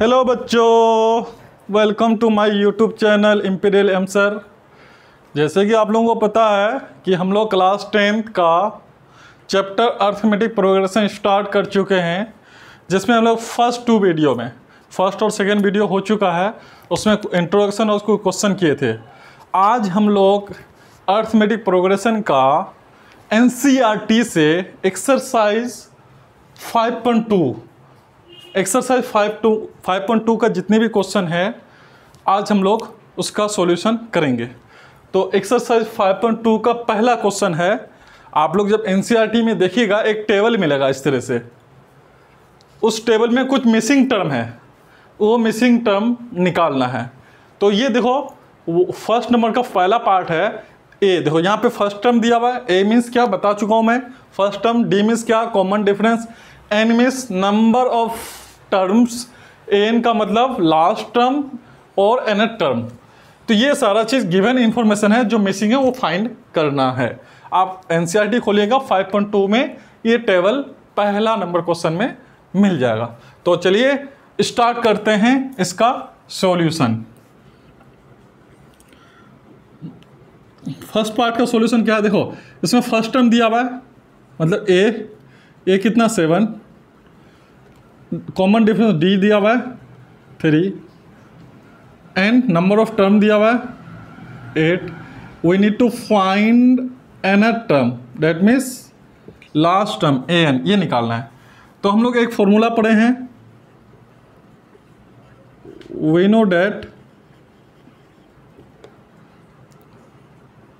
Hello बच्चों, welcome to my YouTube channel Imperial एमसर। जैसे कि आप लोगों को पता है कि हम लोग क्लास 10th का चैप्टर अर्थमेटिक प्रोग्रेशन स्टार्ट कर चुके हैं, जिसमें हम लोग फर्स्ट और सेकंड वीडियो हो चुका है। उसमें इंट्रोडक्शन और उसको क्वेश्चन किए थे। आज हम लोग अर्थमेटिक प्रोग्रेशन का NCERT से एक्सरसाइज 5.2 का जितने भी क्वेश्चन है आज हम लोग उसका सॉल्यूशन करेंगे। तो एक्सरसाइज 5.2 का पहला क्वेश्चन है। आप लोग जब NCERT में देखिएगा एक टेबल मिलेगा इस तरह से, उस टेबल में कुछ मिसिंग टर्म है, वो मिसिंग टर्म निकालना है। तो ये देखो, फर्स्ट नंबर का पहला पार्ट है ए। देखो यहाँ पे फर्स्ट टर्म दिया हुआ है। ए मीन्स क्या बता चुका हूँ मैं, फर्स्ट टर्म। डी मीन्स क्या, common difference. N means number of terms. N का मतलब लास्ट टर्म और nth टर्म। तो ये सारा चीज़ गिवन इंफॉर्मेशन है, जो मिसिंग है वो फाइंड करना है। आप NCERT खोलिएगा 5.2 में ये टेबल पहला नंबर क्वेश्चन में मिल जाएगा। तो चलिए स्टार्ट करते हैं इसका सॉल्यूशन। फर्स्ट पार्ट का सॉल्यूशन क्या है, देखो इसमें फर्स्ट टर्म दिया हुआ है, मतलब ए कितना 7, कॉमन डिफरेंस डी दिया हुआ है 3, एन नंबर ऑफ टर्म दिया हुआ है 8। We need to find nth term, that means last term an, ये निकालना है। तो हम लोग एक फॉर्मूला पढ़े हैं, we know that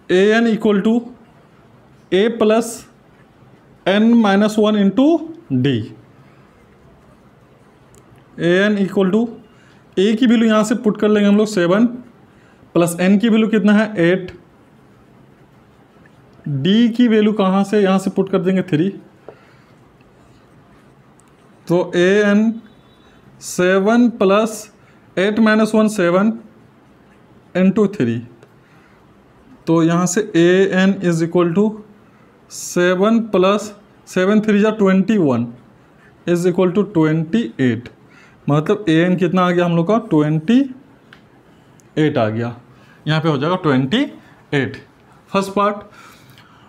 an equal to a plus n-1 into d. an equal to a की वैल्यू यहाँ से पुट कर लेंगे हम लोग 7, प्लस n की वैल्यू कितना है 8, d की वैल्यू कहाँ से, यहाँ से पुट कर देंगे 3। तो an 7 प्लस 8-1 7 इंटू 3। तो यहाँ से an is equal to 7 plus 7 3 जा 21 इज इक्वल टू 28। मतलब an कितना आ गया हम लोग का 28 आ गया। यहाँ पे हो जाएगा 28, फर्स्ट पार्ट।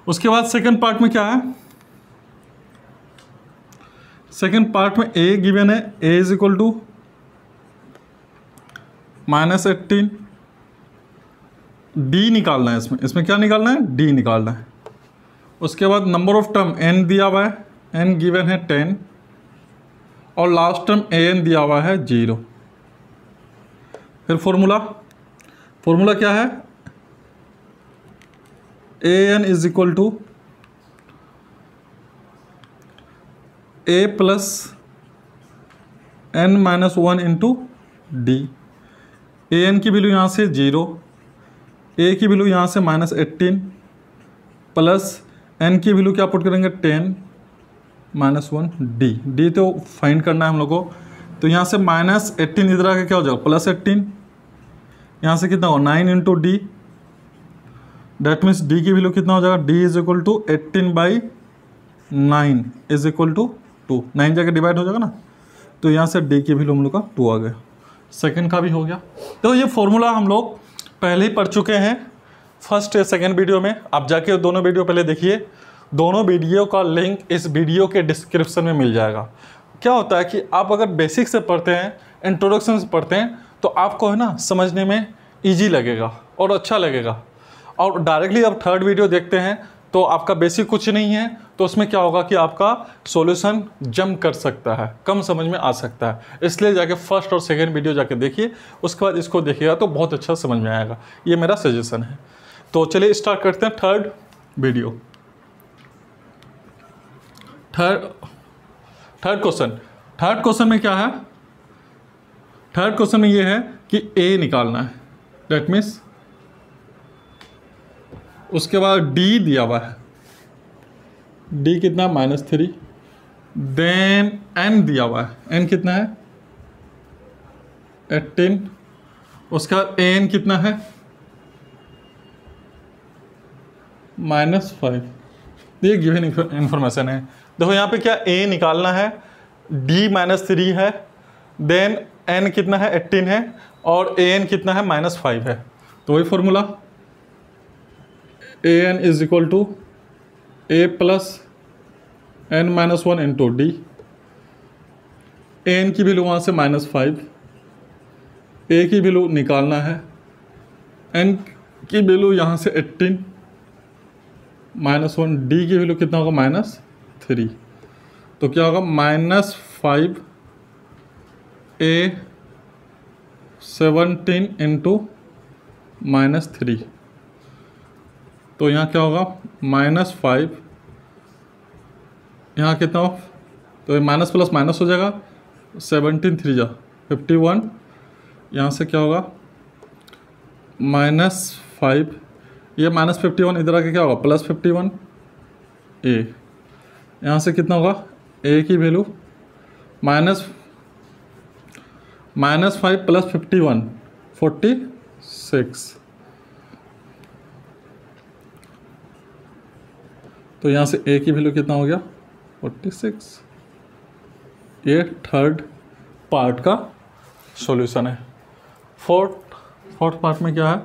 उसके बाद सेकंड पार्ट में क्या है, सेकंड पार्ट में a गिवन है, a is equal to -18। d निकालना है, इसमें क्या निकालना है, d निकालना है। उसके बाद नंबर ऑफ टर्म n दिया हुआ है, n गिवन है 10, और लास्ट टर्म an दिया हुआ है 0। फिर फॉर्मूला क्या है, an is equal to a plus n-1 into d. an की वैल्यू यहाँ से 0, a की वैल्यू यहाँ से -18, प्लस n की वैल्यू क्या पुट करेंगे 10-1 डी तो फाइंड करना है हम लोग को। तो यहाँ से -18 इधर आके क्या हो जाएगा +18, यहाँ से कितना होगा 9 into d. That means d की वैल्यू कितना हो जाएगा, d is equal to 18/9 is equal to 2। 9 जगह डिवाइड हो जाएगा ना, तो यहाँ से डी की वैल्यू हम लोग का 2 आ गया। सेकंड का भी हो गया। तो ये फॉर्मूला हम लोग पहले ही पढ़ चुके हैं फर्स्ट या सेकंड वीडियो में। आप जाके दोनों वीडियो पहले देखिए। दोनों वीडियो का लिंक इस वीडियो के डिस्क्रिप्शन में मिल जाएगा। क्या होता है कि आप अगर बेसिक से पढ़ते हैं, इंट्रोडक्शन से पढ़ते हैं, तो आपको है ना समझने में ईजी लगेगा और अच्छा लगेगा। और डायरेक्टली आप थर्ड वीडियो देखते हैं तो आपका बेसिक कुछ नहीं है, तो उसमें क्या होगा कि आपका सॉल्यूशन जंप कर सकता है, कम समझ में आ सकता है। इसलिए जाके फर्स्ट और सेकंड वीडियो जाके देखिए, उसके बाद इसको देखिएगा तो बहुत अच्छा समझ में आएगा। ये मेरा सजेशन है। तो चलिए स्टार्ट करते हैं थर्ड वीडियो। थर्ड क्वेश्चन में क्या है, थर्ड क्वेश्चन में ये है कि a निकालना है, दैट मीन्स। उसके बाद d दिया हुआ है, d कितना -3, देन n दिया हुआ है, n कितना है 18। उसके बाद an कितना है -5। ये गिवन इंफॉर्मेशन है। देखो यहाँ पे क्या a निकालना है, d -3 है, देन n कितना है 18 है और an कितना है -5 है। तो वही formula an is equal to a plus n-1 into d. an की वैल्यू वहाँ से -5, a की वैल्यू निकालना है, n की वैल्यू यहाँ से 18 -1, डी की वैल्यू कितना होगा -3। तो क्या होगा -5 a 17 इंटू -3। तो यहाँ क्या होगा -5, यहाँ कितना हो, तो ये माइनस प्लस माइनस हो जाएगा, 17 3 जा 51, यहाँ से क्या होगा -5, ये -51 इधर आके क्या होगा +51 a, यहाँ से कितना होगा a की वैल्यू -5 + 51 46। तो यहाँ से a की वैल्यू कितना हो गया 46। ये थर्ड पार्ट का सॉल्यूशन है। फोर्थ पार्ट में क्या है,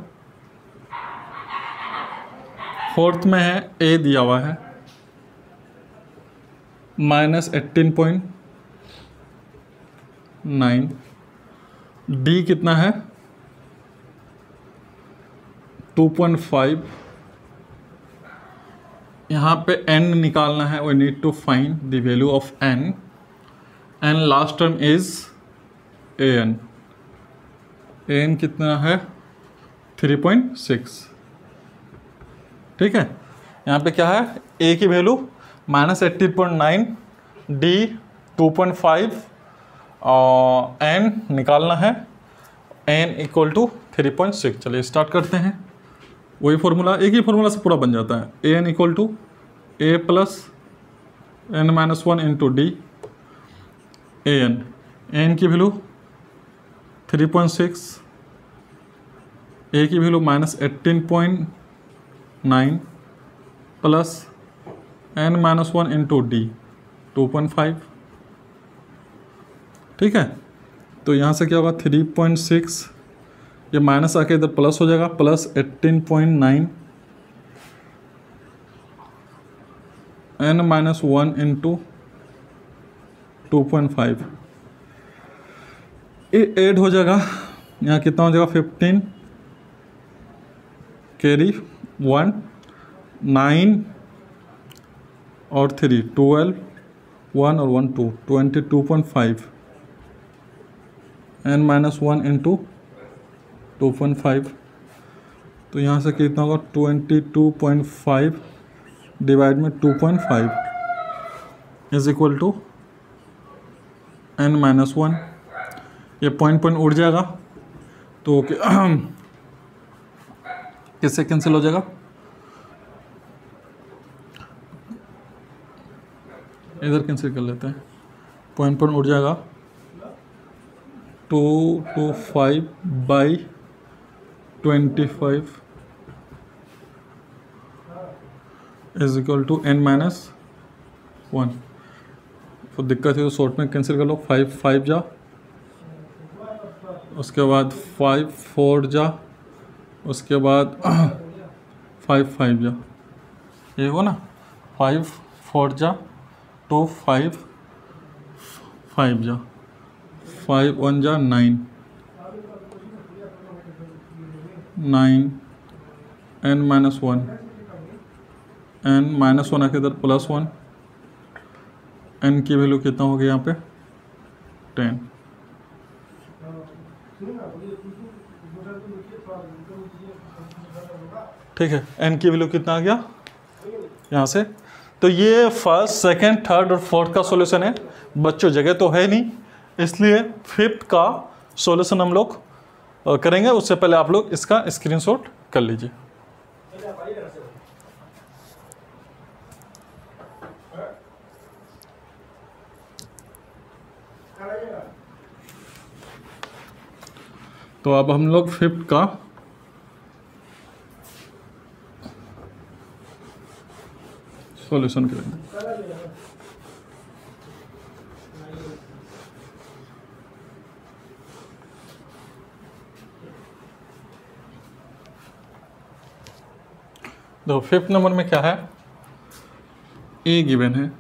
फोर्थ में है a दिया हुआ है -18.9, d कितना है 2.5, यहाँ पे n निकालना है, we need to find the value of n and last term is an कितना है 3.6। ठीक है, यहाँ पे क्या है a की वैल्यू -18.9, d 2.5 और n निकालना है, n इक्वल टू 3.6। चलिए स्टार्ट करते हैं। वही फॉर्मूला, एक ही फॉर्मूला से पूरा बन जाता है। an equal to a plus n-1 into d. an की वैल्यू 3.6, a की value -18.9 plus n-1 into d 2.5। ठीक है, तो यहाँ से क्या होगा 3.6, ये माइनस आके इधर प्लस हो जाएगा, +18.9 n-1 इंटू 2.5, ये ऐड हो जाएगा, यहाँ कितना हो जाएगा 15 कैरी 1 9 और 3 12 1 और 1 2 22.5 n-1 इंटू 2.5। तो यहाँ से कितना होगा 22.5 डिवाइड में 2.5 इज इक्वल टू n-1। ये पॉइंट उड़ जाएगा, तो किससे कैंसिल हो जाएगा, इधर कैंसिल कर लेते हैं, पॉइंट उड़ जाएगा 225/25 इज इक्वल टू n-1। तो दिक्कत है तो शॉर्ट में कैंसिल कर लो, 5 5 जा, उसके बाद 5 4 जा, उसके बाद 5 5 जा, ये हो ना 5 4 जा 2 5 5 जा, 5 1 जा 9 n-1 n-1 आके इधर +1, n की वैल्यू कितना हो गया यहाँ पे 10। ठीक है, n की वैल्यू कितना आ गया यहाँ से। तो ये फर्स्ट सेकंड थर्ड और फोर्थ का सॉल्यूशन है। बच्चों जगह तो है नहीं, इसलिए फिफ्थ का सॉल्यूशन हम लोग करेंगे। उससे पहले आप लोग इसका स्क्रीनशॉट कर लीजिए। तो अब हम लोग फिफ्थ का सॉल्यूशन करेंगे। देखो फिफ्थ नंबर में क्या है, ए गिवन है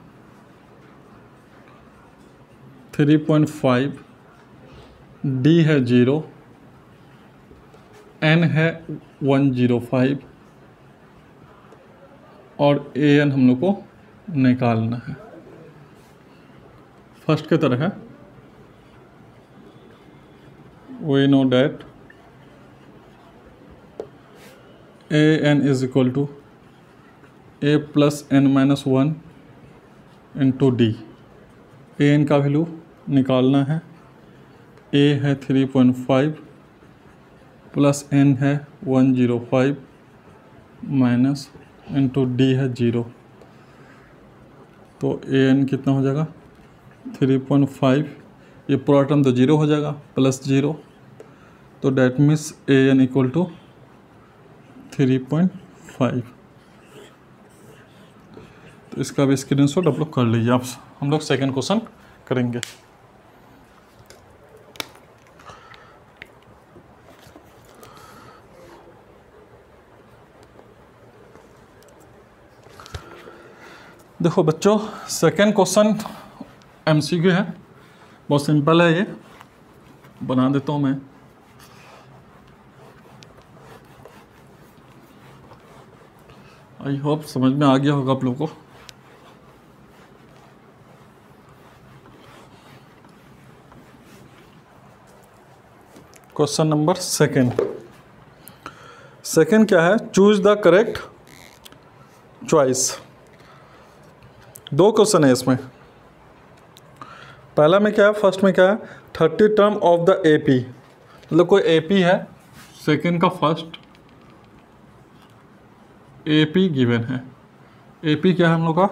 3.5, डी है 0, एन है 105 और ए एन हम लोग को निकालना है। फर्स्ट की तरह है, we know that a n is equal to A plus N minus 1 into d. A n का वैल्यू निकालना है, ए है 3.5 प्लस एन है 105 माइनस इंटू डी है 0। तो ए एन कितना हो जाएगा 3.5, ये पूरा टर्म तो 0 हो जाएगा, प्लस 0, तो that means a N equal to 3.5। तो इसका भी स्क्रीनशॉट आप लोग कर लीजिए। आप हम लोग सेकेंड क्वेश्चन करेंगे। देखो बच्चों, सेकेंड क्वेश्चन एमसीक्यू है, बहुत सिंपल है, ये बना देता हूँ मैं। आई होप समझ में आ गया होगा आप लोगों को। क्वेश्चन नंबर सेकेंड क्या है, चूज द करेक्ट चॉइस। दो क्वेश्चन है इसमें। पहला में क्या है, फर्स्ट में क्या है, 30 टर्म ऑफ द एपी, मतलब कोई एपी है, सेकेंड का फर्स्ट एपी गिवन है। एपी क्या है हम लोग का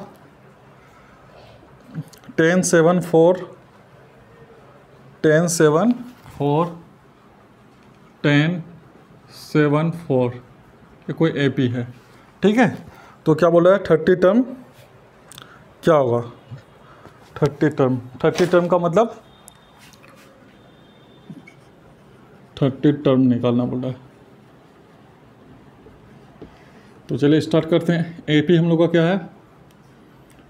1074 ये कोई एपी है, ठीक है। तो क्या बोल रहा है 30 टर्म क्या होगा, 30 टर्म का मतलब 30 टर्म निकालना बोल रहा है। तो चलिए स्टार्ट करते हैं। एपी हम लोग का क्या है,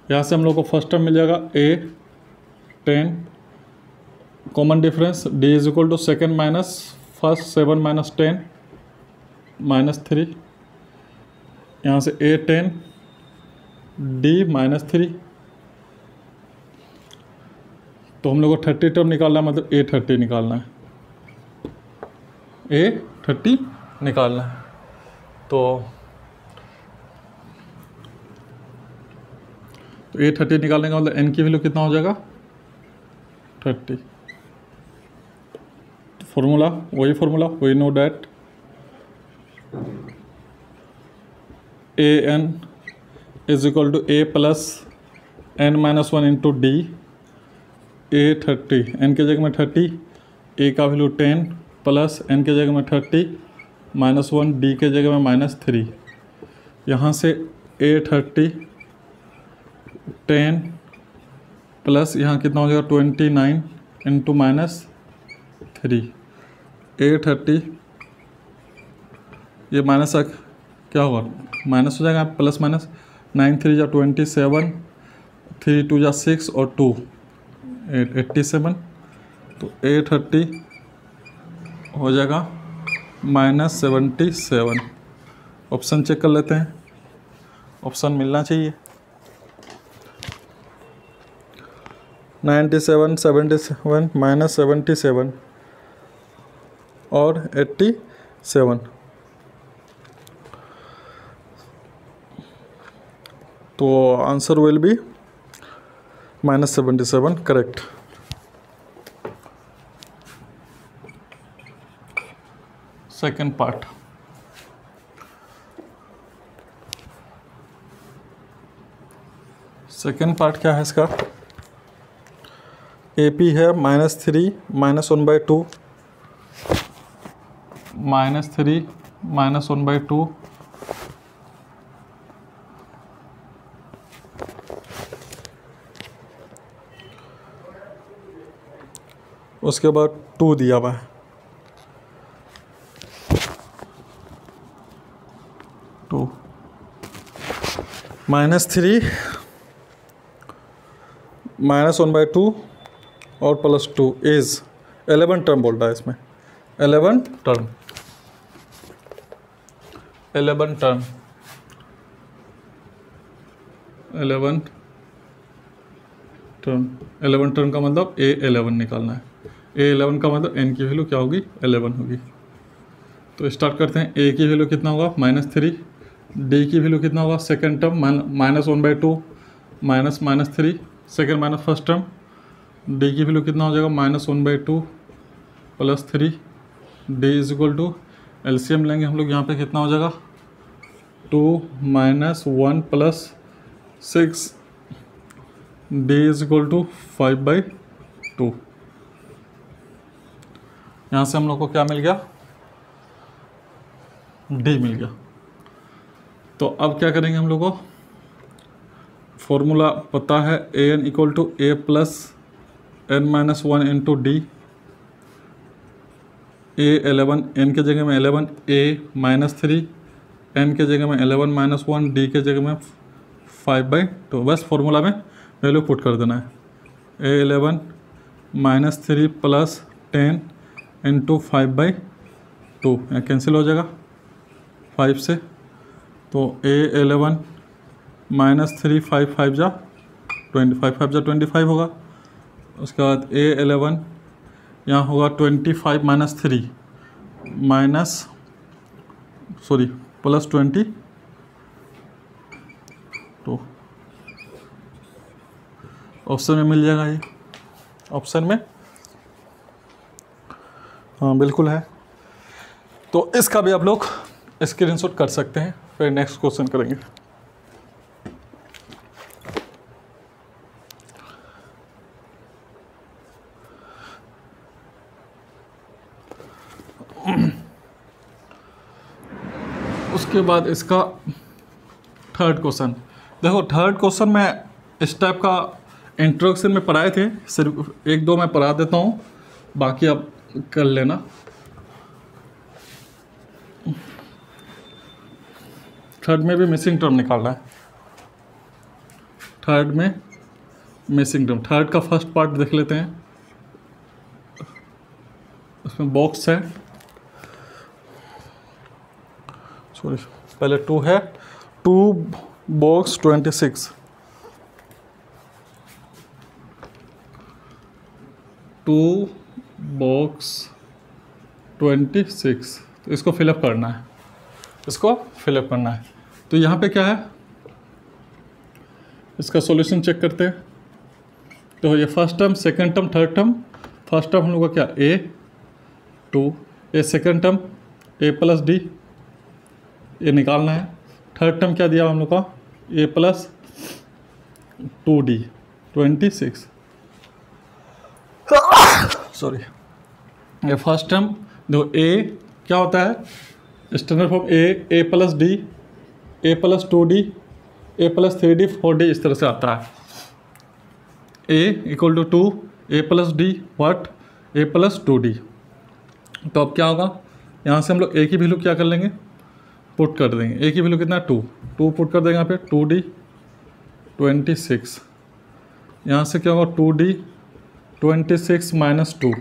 यहाँ से हम लोग को फर्स्ट टर्म मिल जाएगा a 10, common difference d is equal to second minus first 7 minus 10 minus 3, यहाँ से ए 10 डी माइनस 3। तो हम लोग को 30 टर्म निकालना है, मतलब ए 30 निकालना है, ए 30 निकालना है। तो ए 30 निकालने का मतलब एन की वैल्यू कितना हो जाएगा 30। फॉर्मूला वही know that a n is equal to A plus N minus 1 into d. A 30, n के जगह में 30, ए का वैल्यू 10 प्लस एन के जगह में 30 माइनस 1, डी के जगह में माइनस 3। यहाँ से ए 30 10 प्लस यहाँ कितना हो जाएगा 29 इंटू माइनस 3। ए 30 ये माइनस क्या होगा, माइनस हो जाएगा, प्लस माइनस 9 3 जा 27, 3 2 जा 6 और 2 87। तो ए 30 हो जाएगा -77। ऑप्शन चेक कर लेते हैं, ऑप्शन मिलना चाहिए। 97 77 -77 और 87। तो answer will be -77, correct. Second part, क्या है इसका, AP है -3 -1/2 -3 -1/2 उसके बाद 2 दिया हुआ है, 2 -3 -1/2 और +2 इज 11 टर्म बोल रहा है इसमें, 11 टर्म 11 टर्म 11 टर्म 11 टर्म का मतलब A11 निकालना है। A11 का मतलब n की वैल्यू क्या होगी, 11 होगी। तो स्टार्ट करते हैं। A की वैल्यू कितना होगा, -3। D की वैल्यू कितना होगा, second term -1/2 -3 second minus first term. D की वैल्यू कितना हो जाएगा, -1/2 +3। D is equal to LCM लेंगे हम लोग, यहाँ पे कितना हो जाएगा, 2 - 1 + 6। D is equal to 5/2। यहाँ से हम लोग को क्या मिल गया, D मिल गया। तो अब क्या करेंगे हम लोग को, फॉर्मूला पता है, an = a + n-1 × d। A11 n के जगह में 11, a -3 n के जगह में 11 - 1, d के जगह में 5/2। बस फॉर्मूला में वैल्यू पुट कर देना है। A11 -3 + 10 × 5/2, यहाँ कैंसिल हो जाएगा 5 से। तो A11 -3 5 5 जा 25, 5 जा 25 होगा। उसके बाद A11 यहाँ होगा 25 - 3 +20 तो ऑप्शन में मिल जाएगा, ये ऑप्शन में हाँ बिल्कुल है। तो इसका भी आप लोग स्क्रीनशॉट कर सकते हैं। फिर नेक्स्ट क्वेश्चन करेंगे। उसके बाद इसका थर्ड क्वेश्चन देखो। थर्ड क्वेश्चन में इस टाइप का इंट्रोडक्शन में पढ़ाए थे, सिर्फ 1-2 मैं पढ़ा देता हूँ, बाकी आप कर लेना। थर्ड में भी मिसिंग टर्म निकालना है। थर्ड में मिसिंग टर्म, थर्ड का फर्स्ट पार्ट देख लेते हैं। उसमें बॉक्स है, सॉरी पहले 2 है, 2 बॉक्स 26, 2 बॉक्स 26। तो इसको फिलअप करना है, इसको फिलअप करना है। तो यहाँ पे क्या है, इसका सॉल्यूशन चेक करते हैं। तो ये first term, second term, third term. First term हम लोग का क्या, A2, ये सेकंड टर्म A + D, ये निकालना है। थर्ड टर्म क्या दिया हम लोग का, A + 2D 26, सॉरी। ये फर्स्ट टर्म देखो, A क्या होता है, standard form A + D, A + 2D, A + 3D 4D, इस तरह से आता है। A = 2, A + D what, A + 2D। तो अब क्या होगा, यहाँ से हम लोग A की वैल्यू क्या कर लेंगे, पुट कर देंगे। A की वैल्यू कितना है, 2 पुट कर देंगे यहाँ पे, 2D 26। यहाँ से क्या होगा, 2D 26 - 2।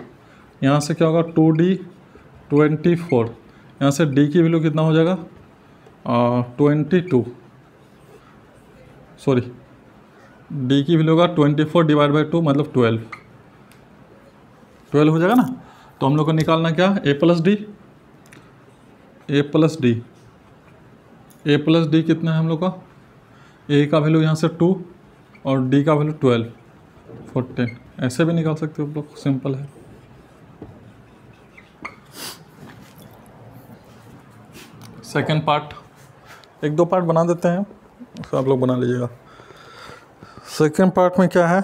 यहाँ से क्या होगा, 2D 24। यहाँ से D की वैल्यू कितना हो जाएगा, 22, सॉरी D की वैल्यू होगा 24 / 2 मतलब 12 हो जाएगा ना। तो हम लोग को निकालना क्या, A + D, A + D, A + D कितना है हम लोग का, A का वैल्यू यहाँ से 2 और D का वैल्यू 12, 14। ऐसे भी निकाल सकते हो आप लोग, सिंपल है। सेकेंड पार्ट, 1-2 पार्ट बना देते हैं, तो आप लोग बना लीजिएगा। सेकेंड पार्ट में क्या है,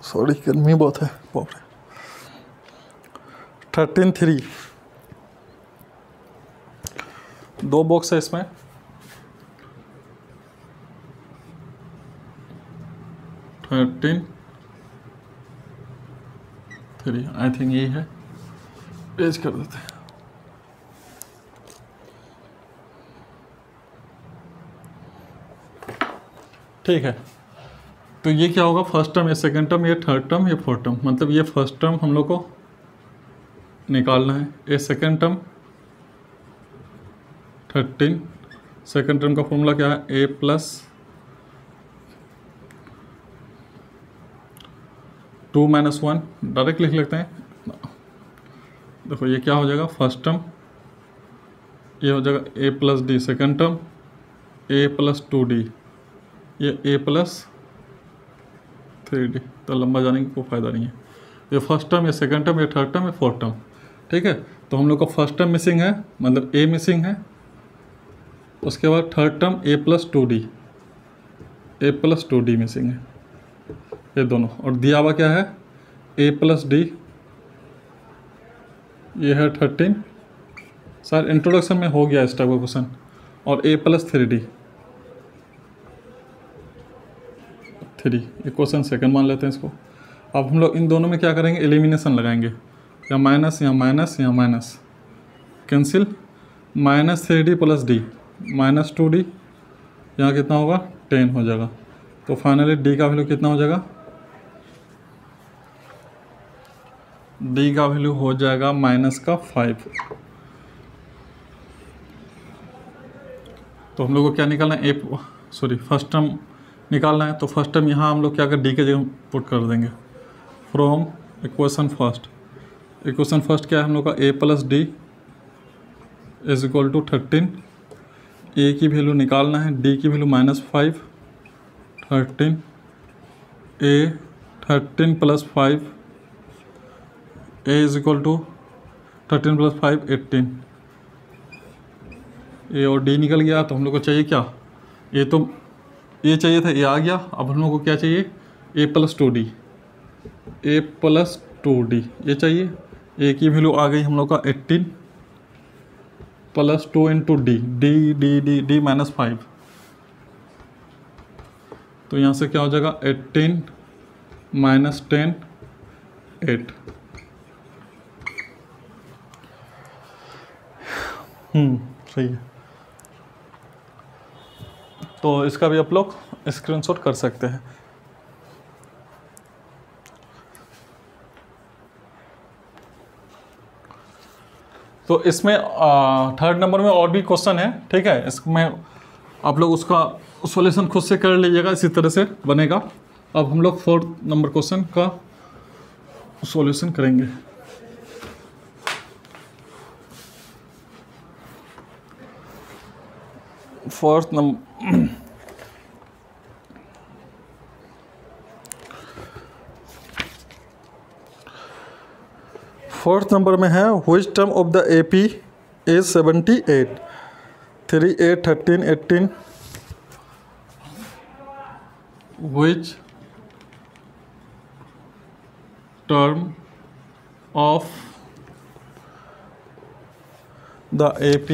सॉरी गर्मी बहुत है, 13(3), 2 बॉक्स है इसमें, 13(3), आई थिंक यही है, पेज कर देते हैं। ठीक है। तो ये क्या होगा, फर्स्ट टर्म, ये सेकंड टर्म, ये थर्ड टर्म, ये फोर्थ टर्म, मतलब ये फर्स्ट टर्म हम लोग को निकालना है। ये सेकंड टर्म 13, सेकंड टर्म का फॉर्मूला क्या है, a प्लस 2 माइनस 1, डायरेक्ट लिख लेते हैं। देखो ये क्या हो जाएगा, फर्स्ट टर्म, ये हो जाएगा a plus D, second term a plus 2d, ये a प्लस 3d। तो लंबा जाने की कोई फ़ायदा नहीं है। ये फर्स्ट टर्म, ये सेकेंड टर्म, ये थर्ड टर्म, ये फोर्थ टर्म, ठीक है। तो हम लोग का फर्स्ट टर्म मिसिंग है, मतलब a मिसिंग है। उसके बाद third term a plus 2d, a plus 2d missing है, ये दोनों। और दिया हुआ क्या है, a प्लस डी, ये है 13, सर इंट्रोडक्शन में हो गया इस टाइप का क्वेश्चन, और a प्लस 3d 3, ये क्वेश्चन सेकंड मान लेते हैं इसको। अब हम लोग इन दोनों में क्या करेंगे, एलिमिनेशन लगाएंगे, या माइनस या माइनस या minus, cancel, minus 3d plus D minus 2d, यहाँ कितना होगा 10 हो जाएगा। तो फाइनली d का वैल्यू कितना हो जाएगा, d का वैल्यू हो जाएगा माइनस का 5। तो हम लोग को क्या निकालना है, फर्स्ट टर्म निकालना है। तो फर्स्ट टर्म यहाँ हम लोग क्या कर, d के जगह पुट कर देंगे, from equation first. Equation first क्या है हम लोग का, a plus d is equal to 13, a की वैल्यू निकालना है, d की value -5, 13, a 13 plus 5, a is equal to 13 plus 5 18, a और d निकल गया। तो हम लोग को चाहिए क्या, ये चाहिए था, ये आ गया। अब हम लोग को क्या चाहिए, a plus 2d, a plus 2d ये चाहिए। a की वैल्यू आ गई हम लोग का 18 plus 2 into D, D minus 5। तो यहाँ से क्या हो जाएगा, 18 माइनस 10 8। सही है। तो इसका भी आप लोग स्क्रीनशॉट कर सकते हैं। तो इसमें थर्ड नंबर में और भी क्वेश्चन है, ठीक है। इसमें आप लोग उसका सॉल्यूशन खुद से कर लीजिएगा, इसी तरह से बनेगा। अब हम लोग फोर्थ नंबर क्वेश्चन का सॉल्यूशन करेंगे। फोर्थ नंबर में है, which term of the AP is 78, 3, 8, 13, 18, which term of the AP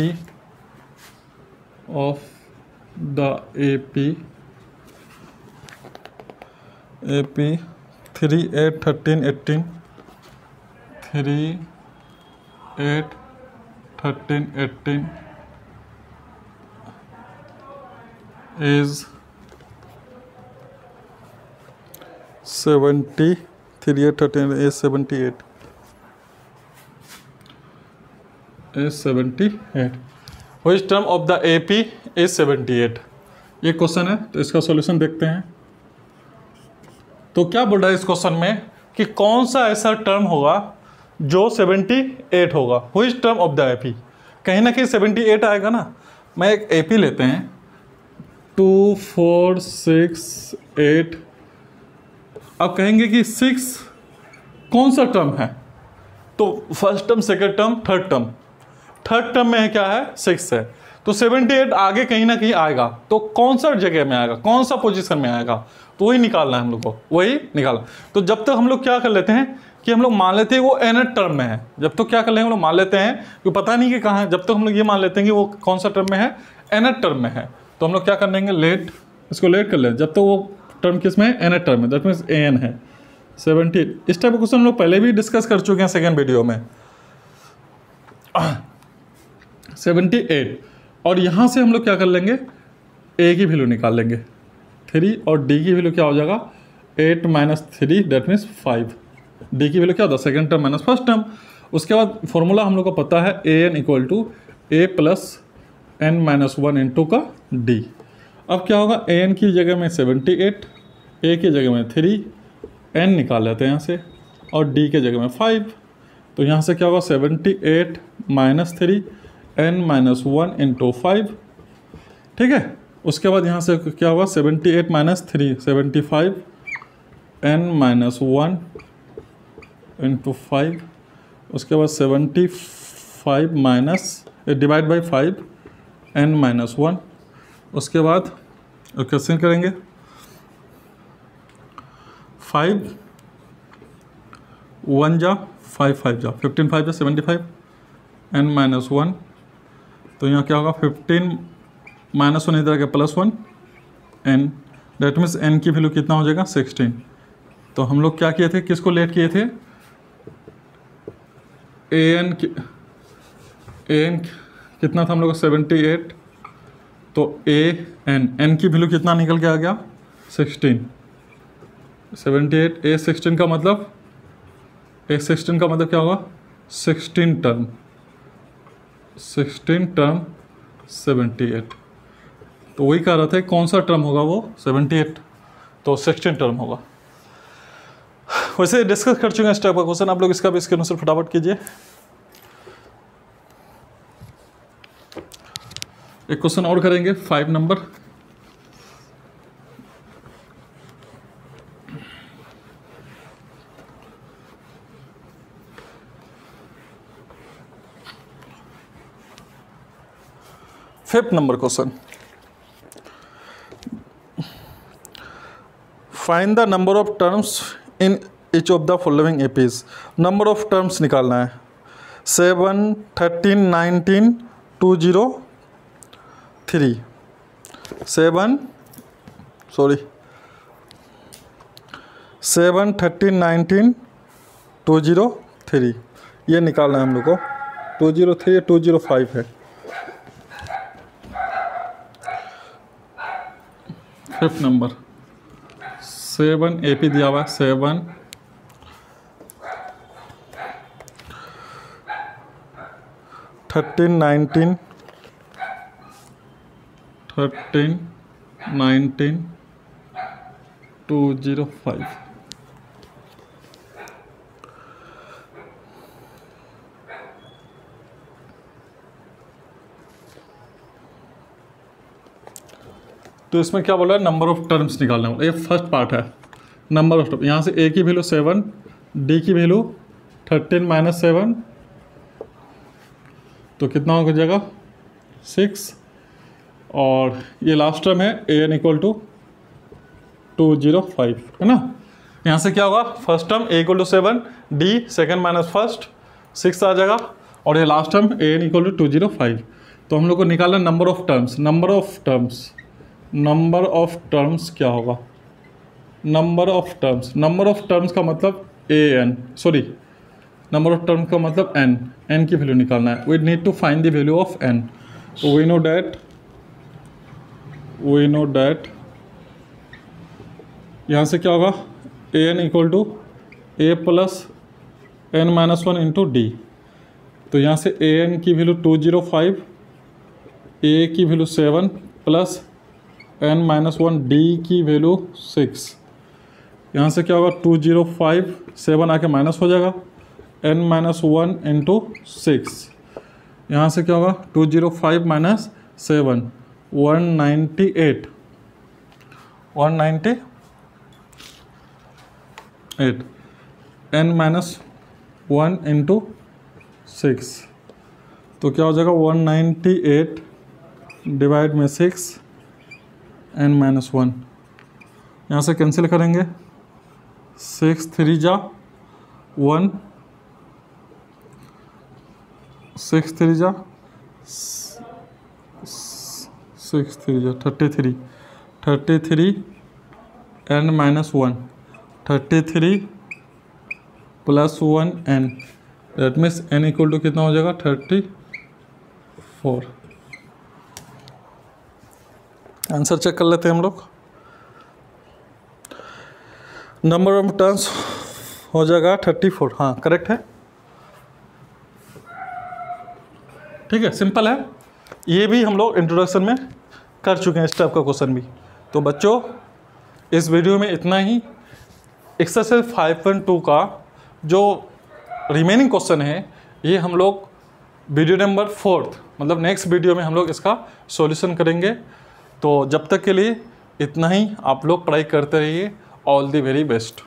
3, 8, 13, 18, 3, 8, 13, 18 is 70, 3, 8, 13 is 78, is 78। Which term of the AP is 78? ये क्वेश्चन है, तो इसका सॉल्यूशन देखते हैं। तो क्या बोल रहा है इस क्वेश्चन में कि कौन सा ऐसा टर्म होगा जो 78 होगा। Which term of the AP, कहीं ना कहीं 78 आएगा ना। मैं एक AP लेते हैं, 2, 4, 6, 8। अब कहेंगे कि 6 कौन सा टर्म है, तो first term, second term, third term में क्या है, 6 है। तो 78 आगे कहीं ना कहीं आएगा, तो कौन सा जगह में आएगा, कौन सा पोजीशन में आएगा, तो वही निकालना है हम लोग को, वही निकालना। तो जब तक हम लोग क्या कर लेते हैं कि हम लोग मान लेते हैं वो nth टर्म में है, जब तक क्या कर लेंगे हम लोग मान लेते हैं कि पता नहीं कि कहाँ है, जब तक हम लोग ये मान लेते हैं कि वो कौन सा टर्म में है, nth टर्म में है, तो हम लोग क्या कर लेंगे, लेट, इसको लेट कर लें जब तक वो टर्म किस में है, nth टर्म में, दैट मीन्स an है 70। इस टाइप का क्वेश्चन हम लोग पहले भी डिस्कस कर चुके हैं सेकेंड वीडियो में। 78, और यहाँ से हम लोग क्या कर लेंगे, a की वैल्यू निकाल लेंगे, 3 और डी की वैल्यू क्या हो जाएगा 8 माइनस 3 डेट मीन्स 5। डी की वैल्यू क्या होता है second term minus first term. उसके बाद फॉर्मूला हम लोग को पता है A N equal to A plus N minus 1 into का डी। अब क्या होगा ए एन की जगह में 78, ए की जगह में 3, एन निकाल लेते हैं यहाँ से और डी के जगह में 5। तो यहाँ से क्या होगा 78 माइनस 3 एन माइनस 1 इंटू 5। ठीक है, उसके बाद यहाँ से क्या होगा 78 माइनस 3 75 एन माइनस 1 इंटू 5। उसके बाद 75 minus divide by 5 n minus 1। उसके बाद क्वेश्चन करेंगे 5 1 जा 5 5 जा 15 5 जा 75 एन माइनस 1। तो यहाँ क्या होगा 15 माइनस 1 इधर के plus 1 n, that means n की वैल्यू कितना हो जाएगा 16। तो हम लोग क्या किए थे, किसको लेट किए थे, ए एन कितना था हम लोग 78। तो ए एन की वैल्यू कितना निकल के आ गया 16। 78 ए 16 का मतलब क्या होगा 16 टर्म 78। तो वही कह रहा था कौन सा टर्म होगा वो 78, तो 16 टर्म होगा। वैसे डिस्कस कर चुके हैं इस टाइप का क्वेश्चन, आप लोग इसका भी इसके अनुसार फटाफट कीजिए। एक क्वेश्चन और करेंगे 5 number. Fifth number question, find the number of terms in each of the following APs. Number of terms निकालना है 7 13 19 203 7 13 19 203 ये निकालना है हम लोग को। 203 205 है। फिफ्थ नंबर 7 एपी दिया हुआ है 7 13 19 205। तो इसमें क्या बोला है नंबर ऑफ टर्म्स निकालना है। ये फर्स्ट पार्ट है नंबर ऑफ टर्म। यहाँ से ए की वैल्यू 7, डी की वैल्यू 13 माइनस 7 तो कितना हो जाएगा 6। और ये लास्ट टर्म है ए एन इक्वल टू 205 है ना। यहाँ से क्या होगा first term a equal to 7, d second minus first 6 आ जाएगा और ये last term a N equal to 205। तो हम लोग को निकालना number of terms. Number of terms क्या होगा नंबर ऑफ टर्म्स का मतलब नंबर ऑफ टर्म्स का मतलब एन की वैल्यू निकालना है। We need to find the value of N. तो वी नो दैट यहाँ से क्या होगा A N equal to A plus N minus 1 into D. तो यहाँ से ए एन की वैल्यू 205, ए की value 7 plus N minus 1 d की वैल्यू 6। यहाँ से क्या होगा 205 7 आके माइनस हो जाएगा एन माइनस 1 इंटू 6। यहाँ से क्या होगा 205 माइनस 7 198 एन माइनस 1 इंटू 6। तो क्या हो जाएगा 198 डिवाइड में 6 एन माइनस 1। यहाँ से कैंसिल करेंगे 6 3 जा 1 6 3 जा 33 n minus 1 33 plus 1 n that means n equal to कितना हो जाएगा 34। आंसर चेक कर लेते हैं हम लोग। नंबर ऑफ टर्न्स हो जाएगा 34। हाँ करेक्ट है, ठीक है, सिंपल है। ये भी हम लोग इंट्रोडक्शन में कर चुके हैं इस टाइप का क्वेश्चन भी। तो बच्चों इस वीडियो में इतना ही। एक्सरसाइज 5.2 का जो रिमेनिंग क्वेश्चन है ये हम लोग वीडियो नंबर 4 मतलब नेक्स्ट वीडियो में हम लोग इसका सॉल्यूशन करेंगे। तो जब तक के लिए इतना ही, आप लोग पढ़ाई करते रहिए। All the very best.